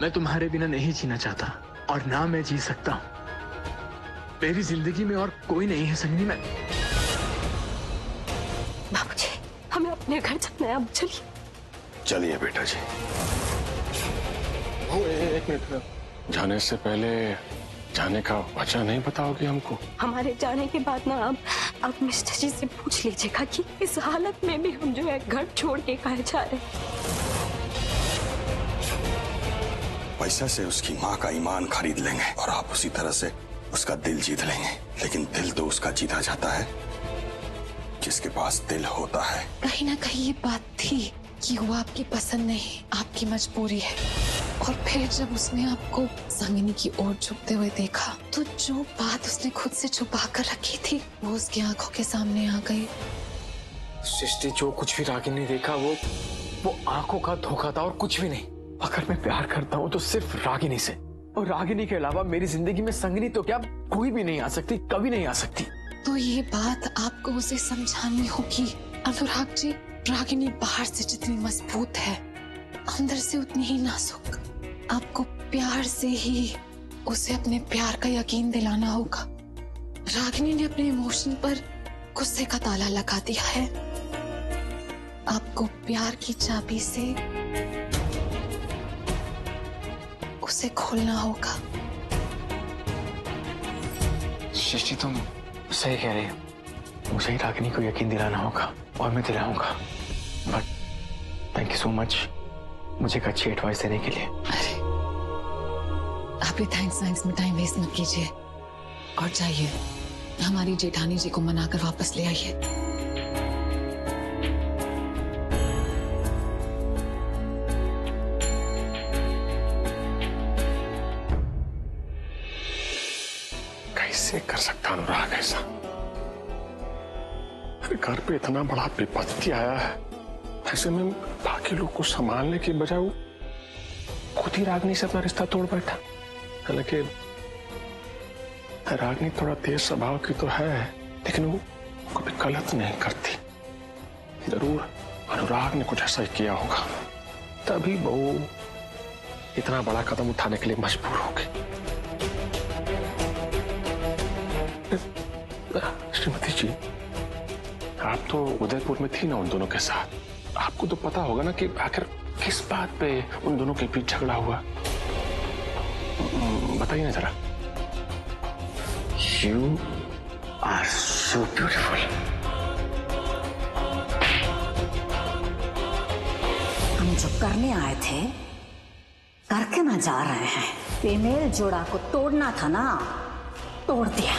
मैं तुम्हारे बिना नहीं जीना चाहता और ना मैं जी सकता हूं। मेरी जिंदगी में और कोई नहीं है संगिनी। मैं बाबूजी, हमें अपने घर जाना है, अब चलिए। चलिए बेटा जी। एक मिनट, जाने से पहले जाने का वजह नहीं बताओगे हमको? हमारे जाने के बाद ना अब मिस्टर जी से पूछ लीजिएगा कि इस हालत में भी हम जो है घर छोड़ के कहाँ जा रहे हैं। पैसा से उसकी माँ का ईमान खरीद लेंगे और आप उसी तरह से उसका दिल जीत लेंगे, लेकिन दिल तो उसका जीता जाता है जिसके पास दिल होता है। कहीं ना कहीं ये बात थी कि वो आपकी पसंद नहीं, आपकी मजबूरी है। और फिर जब उसने आपको संगिनी की ओर झुकते हुए देखा तो जो बात उसने खुद से छुपा कर रखी थी वो उसकी आंखों के सामने आ गई। सृष्टि, जो कुछ भी रागिनी देखा वो आंखों का धोखा था और कुछ भी नहीं। अगर मैं प्यार करता हूँ तो सिर्फ रागिनी से, और रागिनी के अलावा मेरी जिंदगी में संगिनी तो क्या कोई भी नहीं आ सकती, कभी नहीं आ सकती। तो ये बात आपको उसे समझानी होगी। अनुराग जी, रागिनी बाहर से जितनी मजबूत है अंदर से उतनी ही नाजुक। आपको प्यार से ही उसे अपने प्यार का यकीन दिलाना होगा। रागिनी ने अपने इमोशन पर गुस्से का ताला लगा दिया है। आपको प्यार की चाबी से उसे खोलना होगा। सृष्टि, तुम सही कह रही हो। मुझे ही रागिनी को यकीन दिलाना होगा और मैं दिलाऊंगा। But thank you so much मुझे एक अच्छी एडवाइस देने के लिए। अरे आप ये थैंक्स में टाइम वेस्ट मत कीजिए और जाइए, हमारी जेठानी जी को मनाकर वापस ले आइए। कैसे कर सकता अनुराग ऐसा? मेरे घर पे इतना बड़ा विपत्ति आया है, ऐसे में बाकी लोग को संभालने की बजाय वो खुद ही रागिनी से अपना रिश्ता तोड़ बैठा। हालांकि रागिनी थोड़ा तेज स्वभाव की तो है, लेकिन वो कभी गलत नहीं करती। जरूर अनुराग ने कुछ ऐसा ही किया होगा, तभी वो इतना बड़ा कदम उठाने के लिए मजबूर हो गई। श्रीमती जी, आप तो उदयपुर में थी ना उन दोनों के साथ, आपको तो पता होगा ना कि आखिर किस बात पे उन दोनों के बीच झगड़ा हुआ। बताइए ना जरा। You are so beautiful. हम जो करने आए थे करके ना जा रहे हैं। फीमेल जोड़ा को तोड़ना था ना, तोड़ दिया।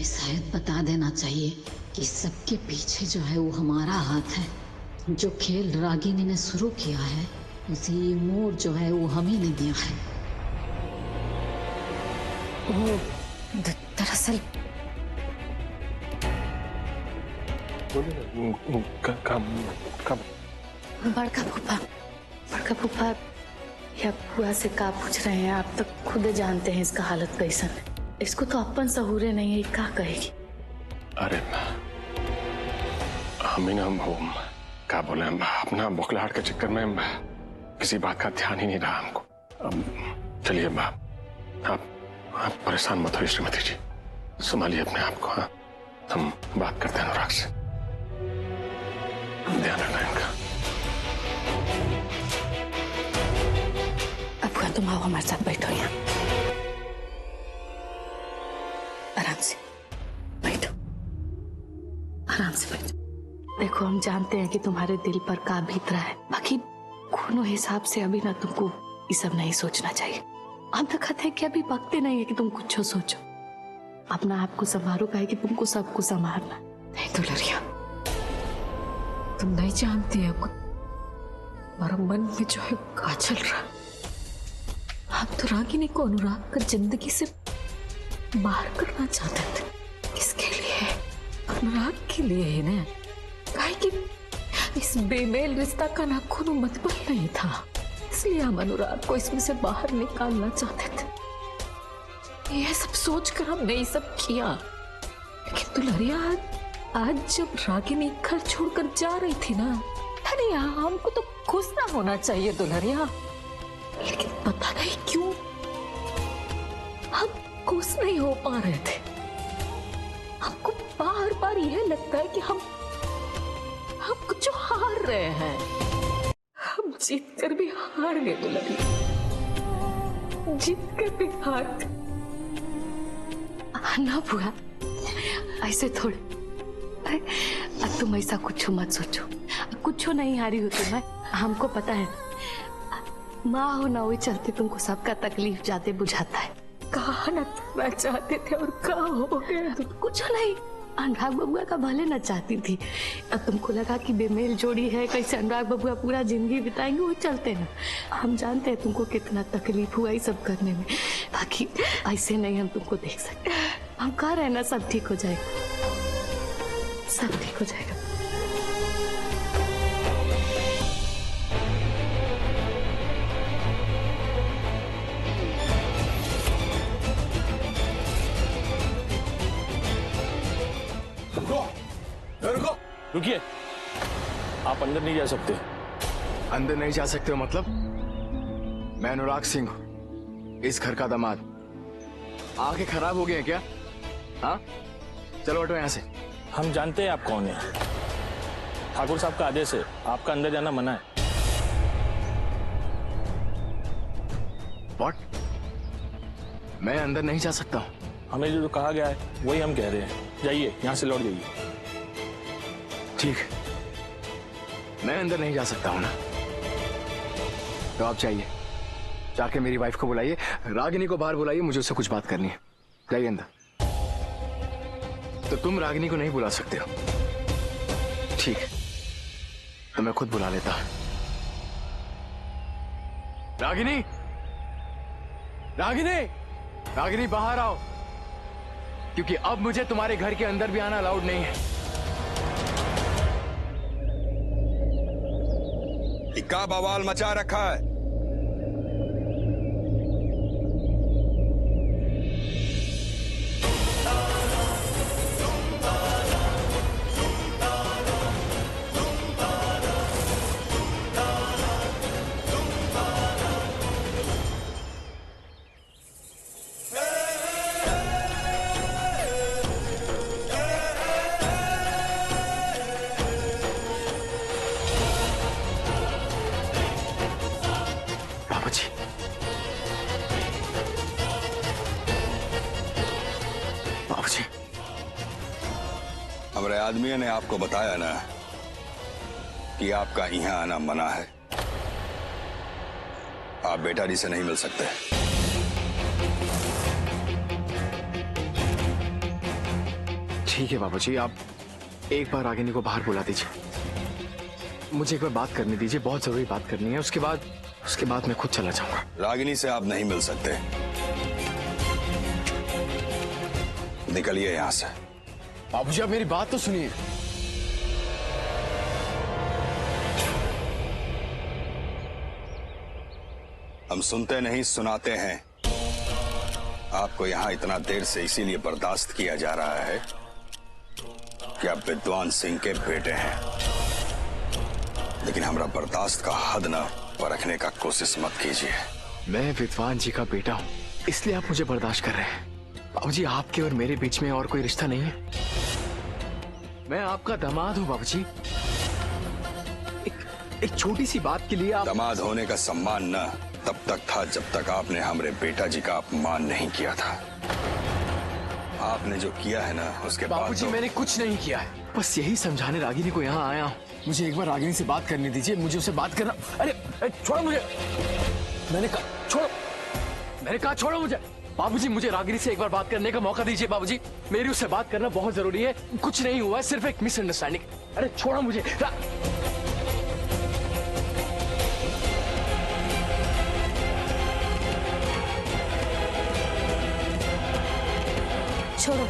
शायद बता देना चाहिए कि सबके पीछे जो है वो हमारा हाथ है। जो खेल रागिनी ने शुरू किया है उसी मोड़ जो है वो हम ही ने दिया है। वो दरअसल बड़का फूफा या बुआ से का पूछ रहे हैं? आप तो खुद जानते हैं इसका हालत कैसा है। इसको तो अपन सहूरे नहीं है, क्या कहेगी? अरे हम क्या बोले, अपना बौखलाहट के चक्कर में किसी बात का ध्यान ही नहीं रहा हमको। चलिए आप परेशान मत होइए श्रीमती जी, संभालिए अपने आप को। हाँ, हम बात करते हैं अनुराग से, ध्यान रखना इनका। अब तुम आओ हमारे साथ, बैठो यहाँ आराम से बैठो, आराम से बैठो। देखो, हम जानते हैं कि तुम्हारे दिल पर का बीत रहा है, बाकी कोनो हिसाब से अभी ना तुमको ये सब नहीं सोचना चाहिए। हम तो कहते हैं कि अभी वक्त नहीं है कि तुम कुछ सोचो। अपना आप को संभालो, का है कि तुमको सबको संभालना। नहीं तो लड़िया, तुम नहीं जानती है हमारा मन में जो है क्या चल रहा। हम तो रागिनी को अनुराग का जिंदगी से बाहर करना चाहते थे। किसके लिए? अनुराग के लिए ही ना। काहे कि इस बेमेल रिश्ता का ना कोनो मतलब नहीं था, इसलिए हम अनुराग को इसमें से बाहर निकालना चाहते थे। यह सब सोचकर हमने ये सब किया, लेकिन दुल्हरिया आज जब रागिनी घर छोड़कर जा रही थी ना, अरे हमको तो खुश ना होना चाहिए दुल्हरिया, लेकिन पता नहीं क्यों हम खुश नहीं हो पा रहे थे। हमको बार बार यह लगता है कि हम कुछ हार रहे हैं। हम जीत कर भी हार गए दुल्हनिया, जीत कर भी हार गए। ना बुआ, ऐसे थोड़े। अरे तुम ऐसा कुछ मत सोचो, कुछ नहीं हारी हो तुम। हमको पता है माँ हो ना, वही चलते तुमको सबका तकलीफ ज्यादा बुझाता है। कहा ना करना चाहते थे और कहा हो गया। कुछ नहीं, अनुराग बबुआ का भले ना चाहती थी। अब तुमको लगा कि बेमेल जोड़ी है, कैसे अनुराग बबुआ पूरा जिंदगी बिताएंगे, वो चलते ना। हम जानते हैं तुमको कितना तकलीफ हुआ ये सब करने में, बाकी ऐसे नहीं हम तुमको देख सकते। हम कह रहे हैं ना सब ठीक हो जाएगा, सब ठीक हो जाएगा। रुको, रुकिए, आप अंदर नहीं जा सकते। अंदर नहीं जा सकते हो मतलब? मैं अनुराग सिंह हूं, इस घर का दामाद। आंखें खराब हो गई हैं क्या? हाँ, चलो हटो यहाँ से। हम जानते हैं आप कौन है। ठाकुर साहब का आदेश है, आपका अंदर जाना मना है। व्हाट? मैं अंदर नहीं जा सकता हूँ? हमें जो कहा गया है वही हम कह रहे हैं। जाइए, यहाँ से लौट जाइए। ठीक, मैं अंदर नहीं जा सकता हूँ ना, तो आप जाइए, जाके मेरी वाइफ को बुलाइए, रागिनी को बाहर बुलाइए, मुझे उससे कुछ बात करनी है। जाइए अंदर। तो तुम रागिनी को नहीं बुला सकते हो? ठीक, तो मैं खुद बुला लेता हूं। रागिनी, रागिनी, रागिनी बाहर आओ, क्योंकि अब मुझे तुम्हारे घर के अंदर भी आना अलाउड नहीं है। क्या बवाल मचा रखा है? हमारे आदमी ने आपको बताया ना कि आपका यहाँ आना मना है। आप बेटा जी से नहीं मिल सकते। ठीक है बाबूजी, आप एक बार रागिनी को बाहर बुला दीजिए, मुझे एक बार बात करने दीजिए, बहुत जरूरी बात करनी है। उसके बाद मैं खुद चला जाऊंगा। रागिनी से आप नहीं मिल सकते, निकलिए यहां से। बाबूजी आप मेरी बात तो सुनिए। हम सुनते नहीं सुनाते हैं। आपको यहां इतना देर से इसीलिए बर्दाश्त किया जा रहा है कि आप विद्वान सिंह के बेटे हैं, लेकिन हमारा बर्दाश्त का हद न परखने का कोशिश मत कीजिए। मैं विद्वान जी का बेटा हूँ, इसलिए आप मुझे बर्दाश्त कर रहे हैं। बाबूजी आपके और मेरे बीच में और कोई रिश्ता नहीं है। मैं आपका दामाद हूँ बाबूजी। एक छोटी सी बात के लिए आप... दामाद होने का सम्मान न तब तक था जब तक आपने हमारे बेटा जी का अपमान नहीं किया था। आपने जो किया है ना उसके बाद बाबूजी मैंने कुछ नहीं किया है, बस यही समझाने रागिनी को यहाँ आया हूँ। मुझे एक बार रागिनी से बात करने दीजिए, मुझे उससे बात करना। अरे छोड़ो मुझे, मैंने कहा छोड़ो मुझे। बाबूजी मुझे रागिनी से एक बार बात करने का मौका दीजिए बाबूजी, मेरी उससे बात करना बहुत जरूरी है। कुछ नहीं हुआ है, सिर्फ एक मिसअंडरस्टैंडिंग। अरे छोड़ो मुझे। छोड़ो।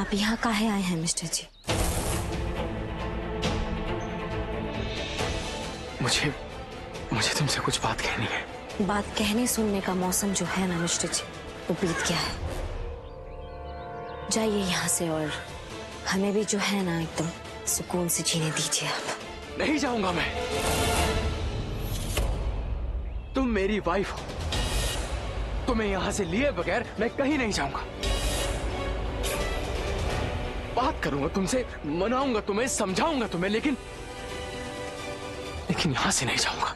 आप यहाँ काहे आए हैं मिस्टर जी? मुझे तुमसे कुछ बात कहनी है। बात कहने सुनने का मौसम जो है ना मिस्टर जी, वो बीत गया है। जाइए यहाँ से और हमें भी जो है ना एकदम सुकून से जीने दीजिए आप। नहीं जाऊंगा मैं। तुम मेरी वाइफ हो, तुम्हें यहां से लिए बगैर मैं कहीं नहीं जाऊंगा। बात करूंगा तुमसे, मनाऊंगा तुम्हें, समझाऊंगा तुम्हें, लेकिन यहां से नहीं जाऊंगा।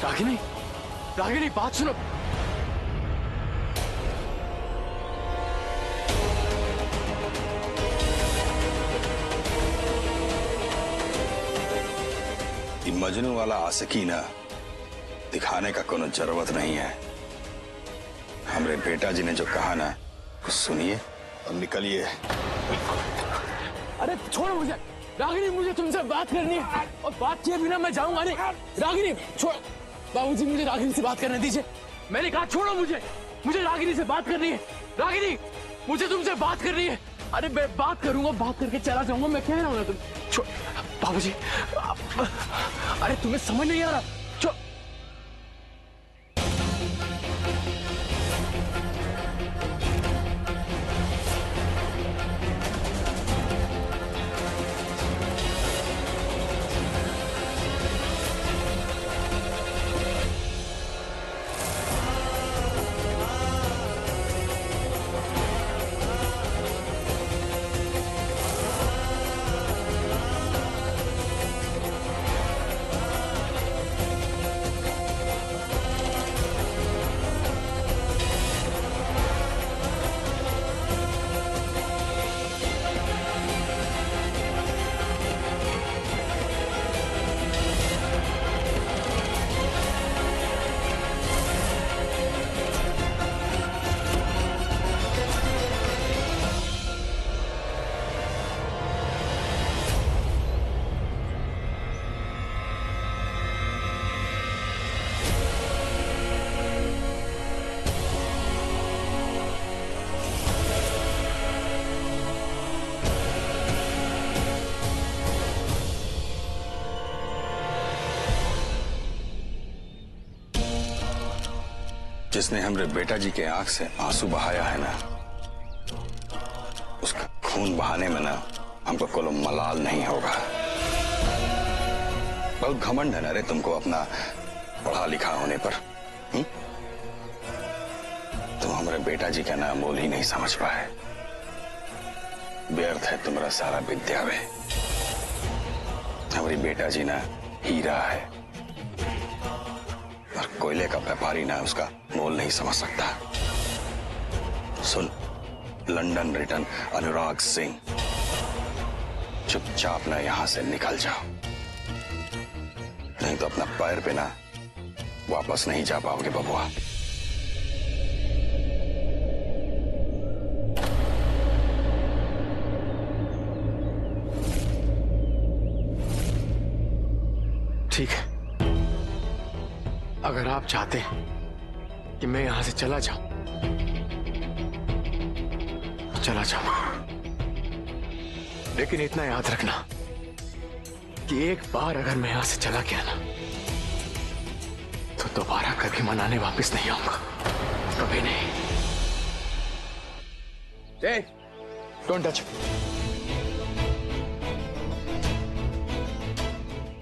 रागिनी, रागिनी बात सुनो। मजनू वाला आशिकी ना दिखाने का कोनो जरूरत नहीं है। हमरे बेटा जी ने जो कहा ना, कुछ सुनिए और निकलिए। अरे छोड़ो मुझे रागिनी, मुझे तुमसे बात करनी है और बात किए बिना मैं जाऊंगा नहीं। रागिनी छोड़, बाबूजी मुझे रागिनी से बात करने दीजिए। मैंने कहा छोड़ो मुझे रागिनी से बात करनी है। रागिनी मुझे तुमसे बात करनी है। अरे मैं बात करूंगा, बात करके चला जाऊंगा, मैं कह रहा हूं ना। तुम छोड़ बाबूजी, अरे तुम्हें समझ नहीं आ रहा। छोड़। जिसने हमरे बेटा जी के आंख से आंसू बहाया है ना, उसका खून बहाने में ना हमको कोई मलाल नहीं होगा। बहुत घमंड है ना रे तुमको अपना पढ़ा लिखा होने पर। तुम हमारे बेटा जी का ना मोल ही नहीं समझ पाए। व्यर्थ है तुम्हारा सारा विद्या में। हमारी बेटा जी ना हीरा है और कोयले का व्यापारी ना उसका मोल नहीं समझ सकता। सुन, लंदन रिटर्न अनुराग सिंह, चुपचाप ना यहां से निकल जाओ, नहीं तो अपना पैर पे ना वापस नहीं जा पाओगे बबुआ। ठीक है, अगर आप चाहते हैं कि मैं यहां से चला जाऊं तो चला जाऊंगा, लेकिन इतना याद रखना कि एक बार अगर मैं यहां से चला गया ना तो दोबारा कभी मनाने वापस नहीं आऊंगा, कभी नहीं। Don't touch.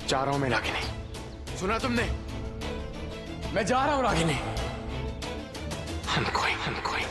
जा रहा हूं मैं रागिनी, सुना तुमने? मैं जा रहा हूं रागिनी। I'm going.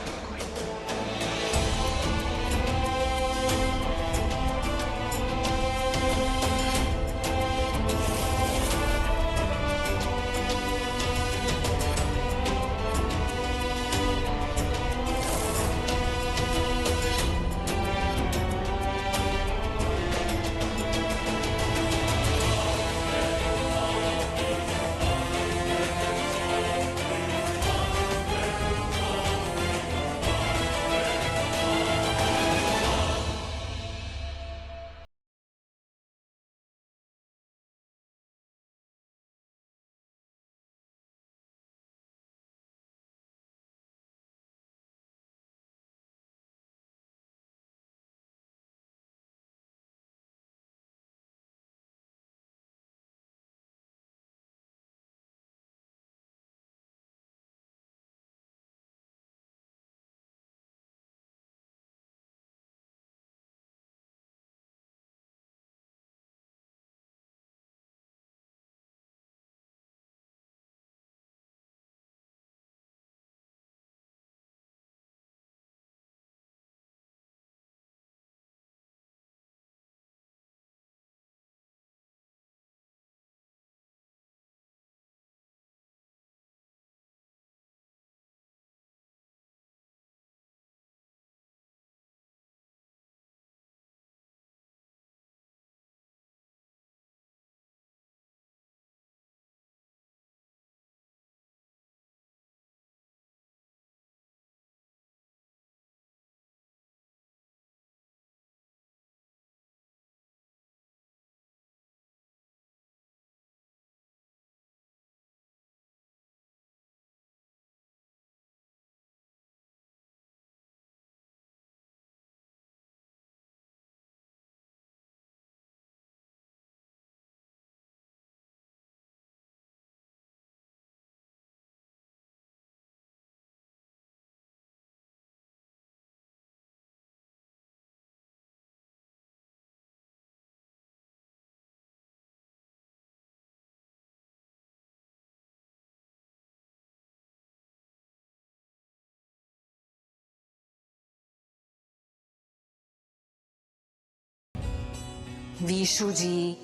विशु जी,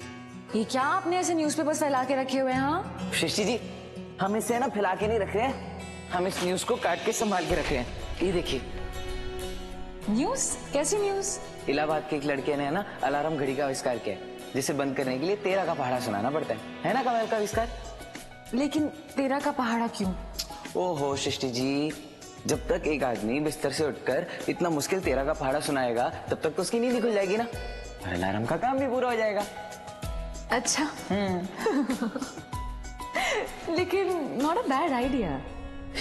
ये क्या आपने ऐसे न्यूज़पेपर्स फैला के रखे हुए हैं? हाँ सृष्टि जी, हम इसे ना फैला के नहीं रख रहे हैं, हम इस न्यूज को काट के संभाल के रख रहे हैं। ये देखिए। न्यूज़? कैसी न्यूज़? इलाहाबाद के एक लड़के ने ना अलार्म घड़ी का आविष्कार किया है, जिसे बंद करने के लिए 13 का पहाड़ा सुनाना पड़ता है ना कमाल का आविष्कार? लेकिन 13 का पहाड़ा क्यों? ओहो सृष्टि जी, जब तक एक आदमी बिस्तर से उठकर इतना मुश्किल 13 का पहाड़ा सुनाएगा तब तक तो उसकी नींद खुल जाएगी ना, और अलार्म का काम भी पूरा हो जाएगा। अच्छा। लेकिन not a bad idea.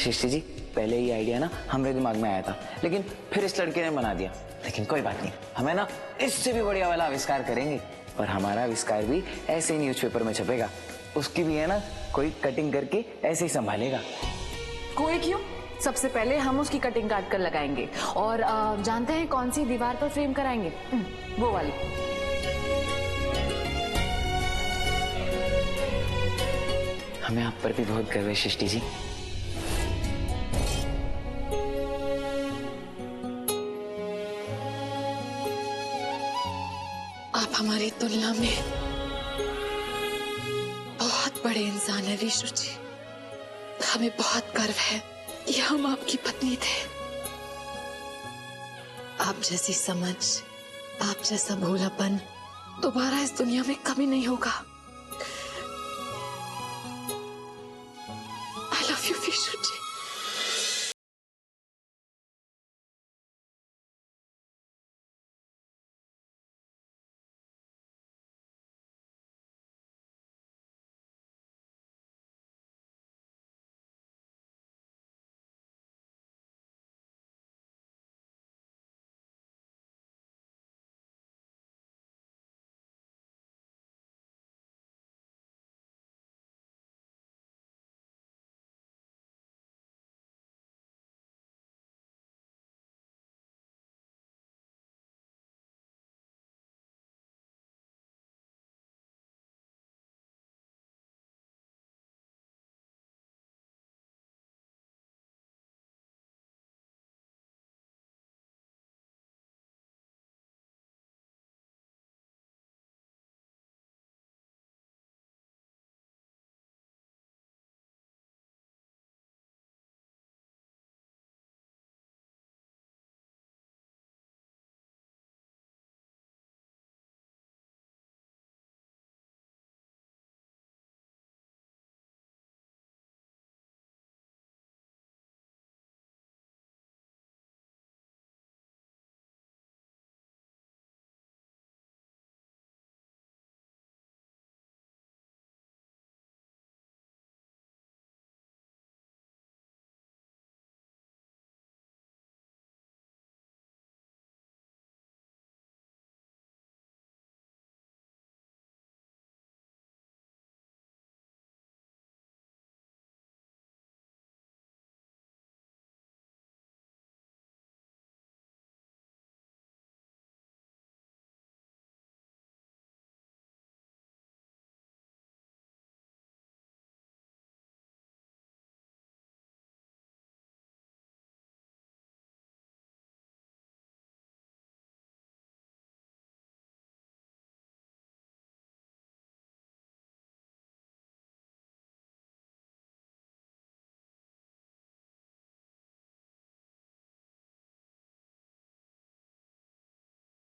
Srishti ji, पहले ये आइडिया ना हमारे दिमाग में आया था, लेकिन फिर इस लड़के ने बना दिया। लेकिन कोई बात नहीं, हमें ना इससे भी बढ़िया वाला आविष्कार करेंगे, और हमारा आविष्कार भी ऐसे ही न्यूज़पेपर में छपेगा। उसकी भी है ना कोई कटिंग करके ऐसे ही संभालेगा। कोई क्यों? सबसे पहले हम उसकी कटिंग काट कर लगाएंगे, और जानते हैं कौन सी दीवार पर फ्रेम कराएंगे? वो वाली। हमें आप पर भी बहुत गर्व है सृष्टि जी। आप हमारी तुलना में बहुत बड़े इंसान है विशु जी। हमें बहुत गर्व है कि हम आपकी पत्नी थे। आप जैसी समझ, आप जैसा भोलापन दोबारा इस दुनिया में कभी नहीं होगा।